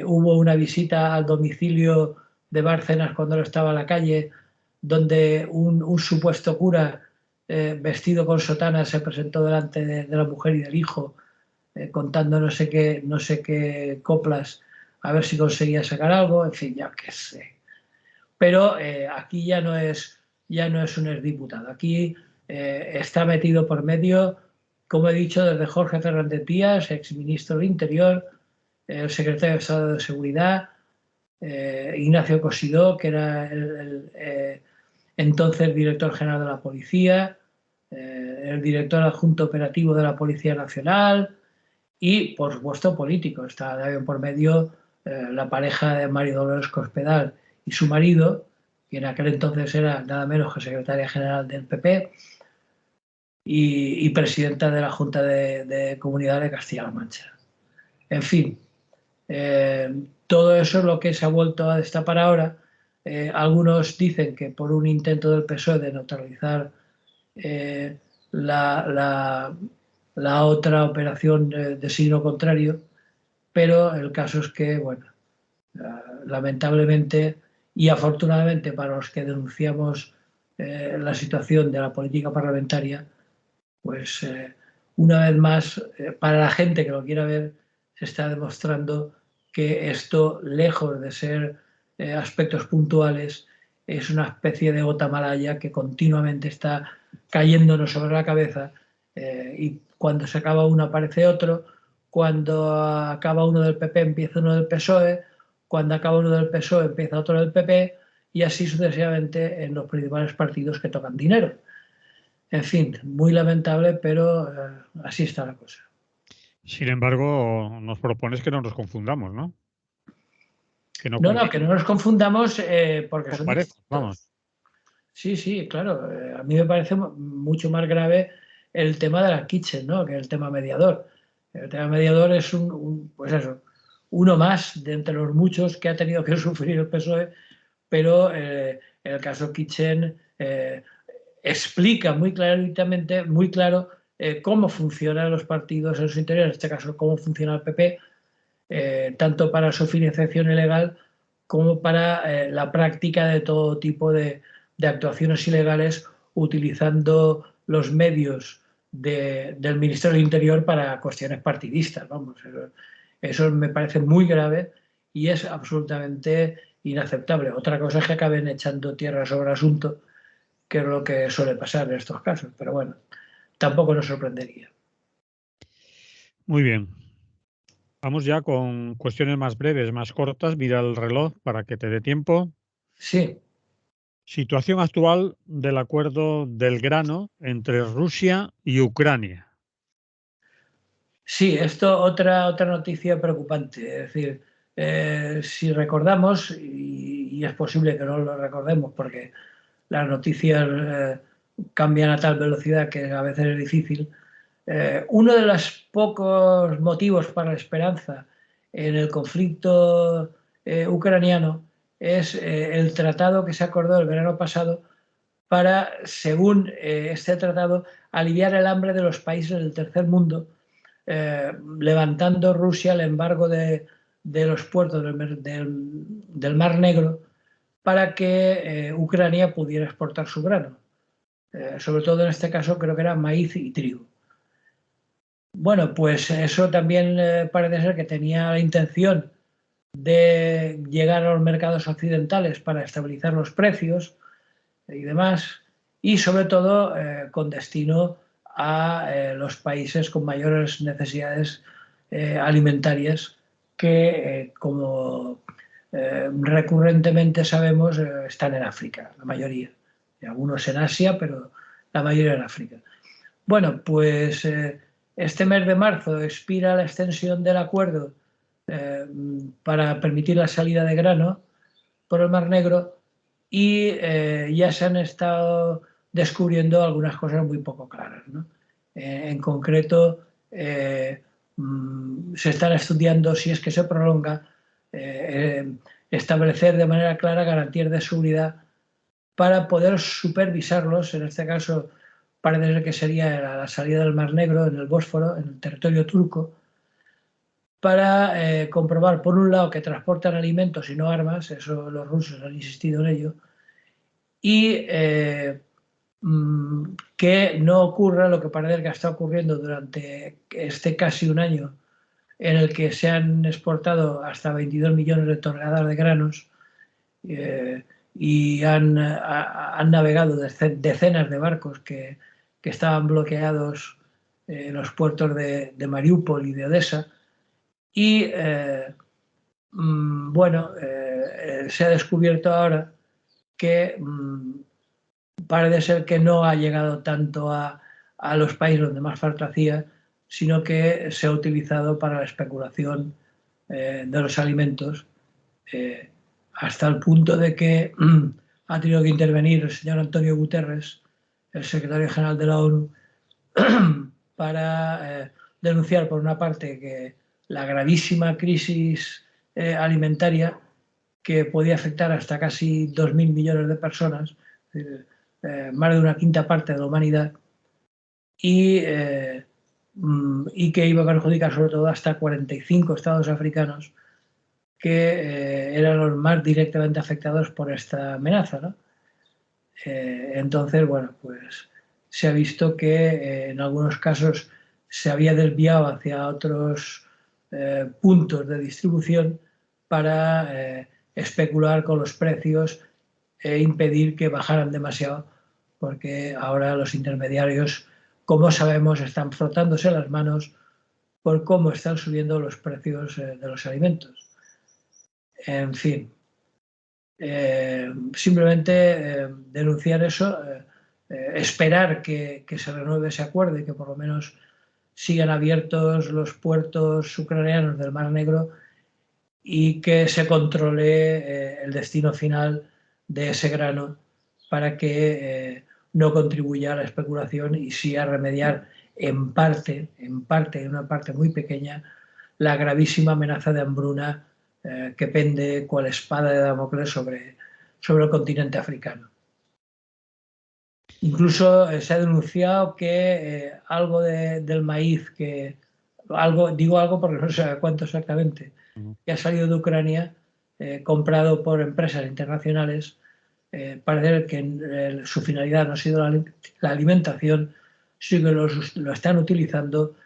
Hubo una visita al domicilio de Bárcenas cuando él estaba en la calle, donde un supuesto cura vestido con sotana se presentó delante de la mujer y del hijo, contando no sé qué coplas, a ver si conseguía sacar algo, en fin, ya qué sé. Pero aquí ya no es un exdiputado. Aquí está metido por medio, como he dicho, desde Jorge Fernández Díaz, exministro del Interior, el secretario de Estado de Seguridad, Ignacio Cosidó, que era entonces director general de la Policía, el director adjunto operativo de la Policía Nacional y, por supuesto, político. Está también por medio la pareja de María Dolores Cospedal y su marido, que en aquel entonces era nada menos que secretaria general del PP y presidenta de la Junta de Comunidad de Castilla-La Mancha. En fin, todo eso es lo que se ha vuelto a destapar ahora. Algunos dicen que por un intento del PSOE de neutralizar la otra operación de signo contrario, pero el caso es que, bueno, lamentablemente y afortunadamente para los que denunciamos la situación de la política parlamentaria, pues una vez más, para la gente que lo quiera ver, se está demostrando que esto, lejos de ser aspectos puntuales, es una especie de gota malaya que continuamente está cayéndonos sobre la cabeza y cuando se acaba uno aparece otro, cuando acaba uno del PP empieza uno del PSOE, cuando acaba uno del PSOE empieza otro del PP y así sucesivamente en los principales partidos que tocan dinero. En fin, muy lamentable, pero así está la cosa. Sin embargo, nos propones que no nos confundamos, ¿no? Que no Que no nos confundamos porque son parejos, distintos. vamos. Sí, sí, claro. A mí me parece mucho más grave el tema de la kitchen, ¿no? Que el tema mediador. El tema mediador es pues eso, uno más de entre los muchos que ha tenido que sufrir el PSOE, pero el caso Kitchen explica muy claramente, muy claro cómo funcionan los partidos en su interior, en este caso cómo funciona el PP, tanto para su financiación ilegal como para la práctica de todo tipo de actuaciones ilegales utilizando los medios del Ministerio del Interior para cuestiones partidistas. Vamos, eso me parece muy grave y es absolutamente inaceptable. Otra cosa es que acaben echando tierra sobre el asunto, que es lo que suele pasar en estos casos, pero bueno, tampoco nos sorprendería. Muy bien. Vamos ya con cuestiones más breves, más cortas. Mira el reloj para que te dé tiempo. Sí. Situación actual del acuerdo del grano entre Rusia y Ucrania. Sí, esto otra noticia preocupante. Es decir, si recordamos, y es posible que no lo recordemos porque las noticias cambian a tal velocidad que a veces es difícil, uno de los pocos motivos para la esperanza en el conflicto ucraniano es el tratado que se acordó el verano pasado para, según este tratado, aliviar el hambre de los países del tercer mundo, levantando Rusia el embargo de los puertos del Mar Negro para que Ucrania pudiera exportar su grano. Sobre todo en este caso creo que era maíz y trigo. Bueno, pues eso también parece ser que tenía la intención de llegar a los mercados occidentales para estabilizar los precios y demás, y sobre todo con destino a los países con mayores necesidades alimentarias que, como recurrentemente sabemos, están en África, la mayoría. Y algunos en Asia, pero la mayoría en África. Bueno, pues este mes de marzo expira la extensión del acuerdo eh, para permitir la salida de grano por el Mar Negro y ya se han estado descubriendo algunas cosas muy poco claras, ¿no? En concreto, se están estudiando si es que se prolonga, establecer de manera clara garantías de seguridad para poder supervisarlos. En este caso, parece ser que sería la salida del Mar Negro en el Bósforo, en el territorio turco, para comprobar, por un lado, que transportan alimentos y no armas, eso los rusos han insistido en ello, y que no ocurra lo que parece que está ocurriendo durante este casi un año, en el que se han exportado hasta 22 millones de toneladas de granos y han navegado decenas de barcos que estaban bloqueados en los puertos de Mariupol y de Odessa. Y bueno, se ha descubierto ahora que parece ser que no ha llegado tanto a los países donde más falta hacía, sino que se ha utilizado para la especulación de los alimentos, eh, hasta el punto de que ha tenido que intervenir el señor Antonio Guterres, el secretario general de la ONU, para denunciar, por una parte, que la gravísima crisis alimentaria que podía afectar hasta casi 2.000 millones de personas, más de una quinta parte de la humanidad, y que iba a perjudicar sobre todo hasta 45 estados africanos que eran los más directamente afectados por esta amenaza, ¿no? Entonces, bueno, pues se ha visto que en algunos casos se había desviado hacia otros puntos de distribución para especular con los precios e impedir que bajaran demasiado, porque ahora los intermediarios, como sabemos, están frotándose las manos por cómo están subiendo los precios de los alimentos. En fin, simplemente denunciar eso, esperar que se renueve ese acuerdo y que por lo menos sigan abiertos los puertos ucranianos del Mar Negro y que se controle el destino final de ese grano para que no contribuya a la especulación y sí a remediar en parte, una parte muy pequeña, la gravísima amenaza de hambruna que pende cual espada de Damocles sobre el continente africano. Incluso se ha denunciado que algo del maíz, digo algo porque no sé cuánto exactamente, que ha salido de Ucrania, comprado por empresas internacionales, parece que su finalidad no ha sido la alimentación, sino que lo están utilizando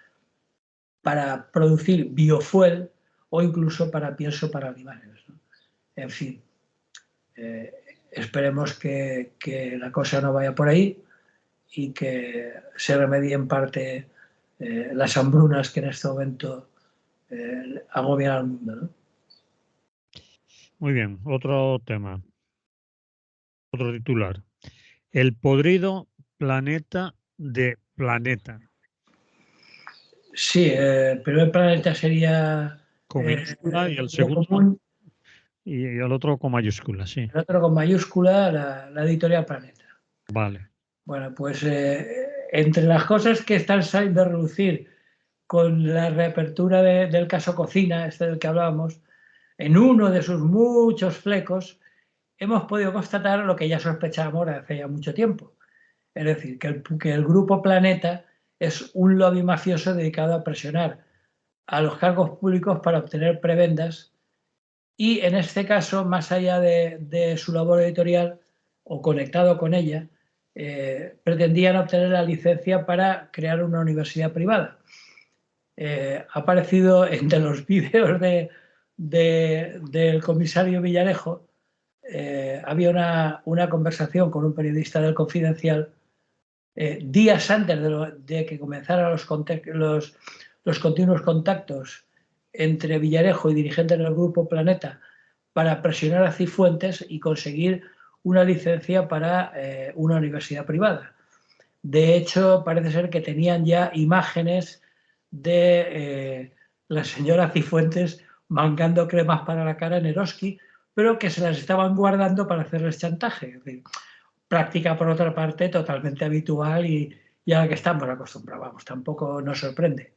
para producir biofuel o incluso para pienso para animales, ¿no? En fin, eh, esperemos que la cosa no vaya por ahí y que se remedie en parte las hambrunas que en este momento agobian al mundo, ¿no? Muy bien, otro tema, otro titular. El podrido planeta de Planeta. Sí, el primer planeta sería con minúscula y el sentido segundo común, y el otro con mayúscula, sí. el otro con mayúscula, la editorial Planeta. Vale. Bueno, pues entre las cosas que están saliendo a relucir con la reapertura del caso Cocina, este del que hablábamos, en uno de sus muchos flecos, hemos podido constatar lo que ya sospechábamos hace ya mucho tiempo. Es decir, que el grupo Planeta es un lobby mafioso dedicado a presionar a los cargos públicos para obtener prebendas y, en este caso, más allá de su labor editorial o conectado con ella, pretendían obtener la licencia para crear una universidad privada. Ha aparecido entre los vídeos del comisario Villarejo, había una conversación con un periodista del Confidencial días antes de que comenzaran los continuos contactos entre Villarejo y dirigentes del Grupo Planeta para presionar a Cifuentes y conseguir una licencia para una universidad privada. De hecho, parece ser que tenían ya imágenes de la señora Cifuentes mangando cremas para la cara en Eroski, pero que se las estaban guardando para hacerles chantaje. Es decir, práctica, por otra parte, totalmente habitual y a la que estamos acostumbrados. Tampoco nos sorprende.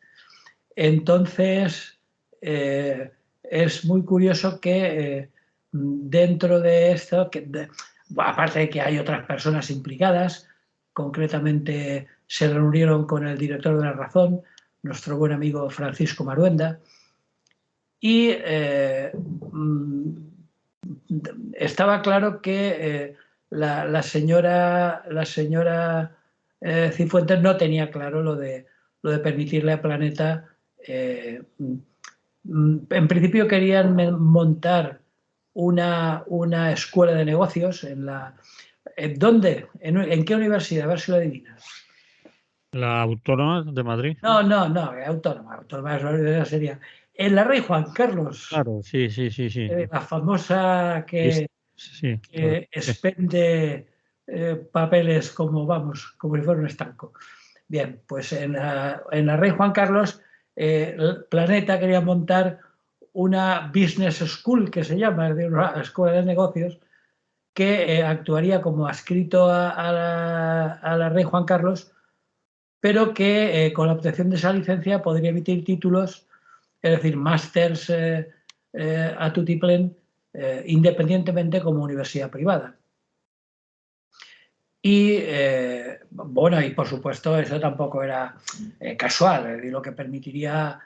Entonces, es muy curioso que dentro de esto, aparte de que hay otras personas implicadas, concretamente se reunieron con el director de La Razón, nuestro buen amigo Francisco Maruenda, y estaba claro que la señora Cifuentes no tenía claro lo de permitirle a Planeta. En principio querían montar una escuela de negocios ¿dónde? ¿En qué universidad? A ver si lo adivinas. ¿La Autónoma de Madrid? No, autónoma sería. En la Rey Juan Carlos, Claro, sí, sí, sí, sí. la famosa Sí, sí, que expende papeles como si fuera un estanco. Bien, pues en la Rey Juan Carlos, Planeta quería montar una business school, que se llama, de una escuela de negocios, que actuaría como adscrito a la Rey Juan Carlos, pero que con la obtención de esa licencia podría emitir títulos, es decir, másters a tutiplén, independientemente como universidad privada. Y bueno, y por supuesto eso tampoco era casual, lo que permitiría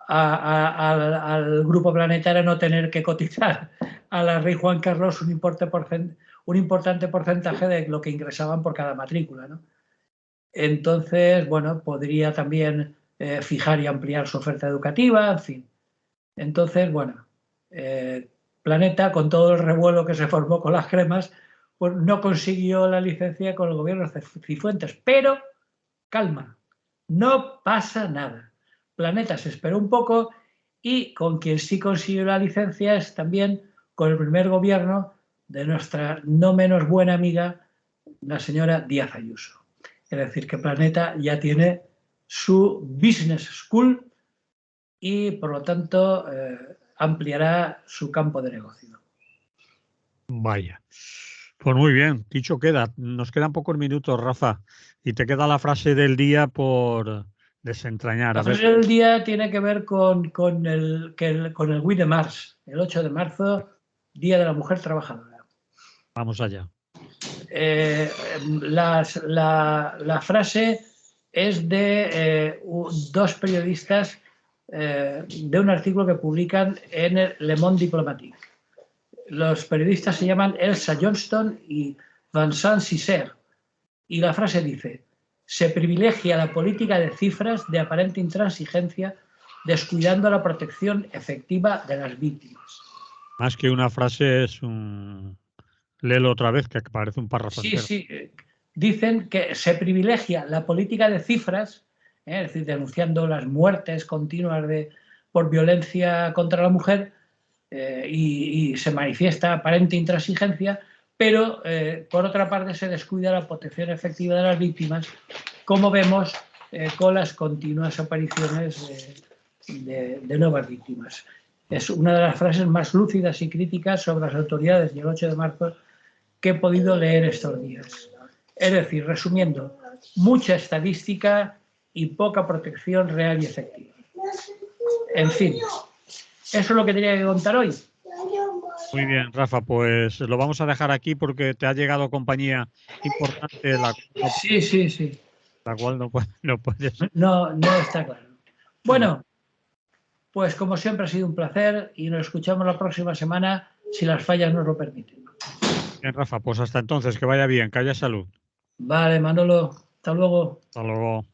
al Grupo Planeta era no tener que cotizar a la Rey Juan Carlos un importante porcentaje de lo que ingresaban por cada matrícula, ¿no? Entonces, bueno, podría también fijar y ampliar su oferta educativa, en fin. Entonces, bueno, Planeta, con todo el revuelo que se formó con las cremas, pues no consiguió la licencia con el gobierno de Cifuentes. Pero, calma, no pasa nada. Planeta se esperó un poco y con quien sí consiguió la licencia es también con el primer gobierno de nuestra no menos buena amiga, la señora Díaz Ayuso. Es decir, que Planeta ya tiene su business school y, por lo tanto, ampliará su campo de negocio. Vaya. Pues muy bien, dicho queda. Nos quedan pocos minutos, Rafa, y te queda la frase del día por desentrañar. La A ver, frase del día tiene que ver con el 8 de marzo, el 8 de marzo, Día de la Mujer Trabajadora. vamos allá. La frase es de dos periodistas de un artículo que publican en el Le Monde Diplomatique. Los periodistas se llaman Elsa Johnston y Vincent Cisser. Y la frase dice: se privilegia la política de cifras de aparente intransigencia, descuidando la protección efectiva de las víctimas. Más que una frase es un... Léelo otra vez, que parece un párrafo Sí, entero. sí. Dicen que se privilegia la política de cifras, es decir, denunciando las muertes continuas por violencia contra la mujer, y se manifiesta aparente intransigencia, pero por otra parte se descuida la protección efectiva de las víctimas, como vemos con las continuas apariciones de nuevas víctimas. Es una de las frases más lúcidas y críticas sobre las autoridades y el 8 de marzo que he podido leer estos días. Es decir, resumiendo, mucha estadística y poca protección real y efectiva. En fin, eso es lo que tenía que contar hoy. Muy bien, Rafa, pues lo vamos a dejar aquí porque te ha llegado compañía importante, Sí. la cual no puedes. No está claro. Bueno, pues como siempre ha sido un placer y nos escuchamos la próxima semana si las fallas nos lo permiten. Bien, Rafa, pues hasta entonces, que vaya bien, que haya salud. Vale, Manolo, hasta luego. Hasta luego.